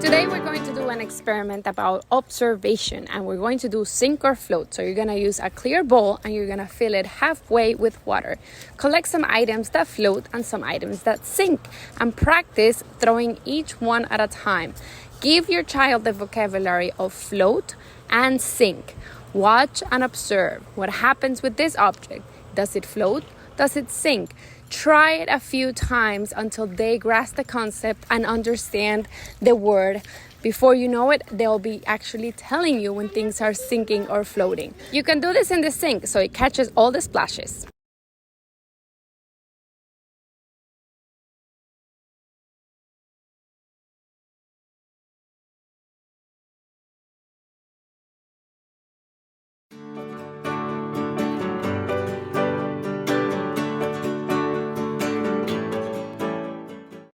Today we're going to do an experiment about observation, and we're going to do sink or float. So you're going to use a clear bowl and you're going to fill it halfway with water. Collect some items that float and some items that sink, and practice throwing each one at a time. Give your child the vocabulary of float and sink. Watch and observe what happens with this object. Does it float? Does it sink? Try it a few times until they grasp the concept and understand the word. Before you know it, they'll be actually telling you when things are sinking or floating. You can do this in the sink so it catches all the splashes.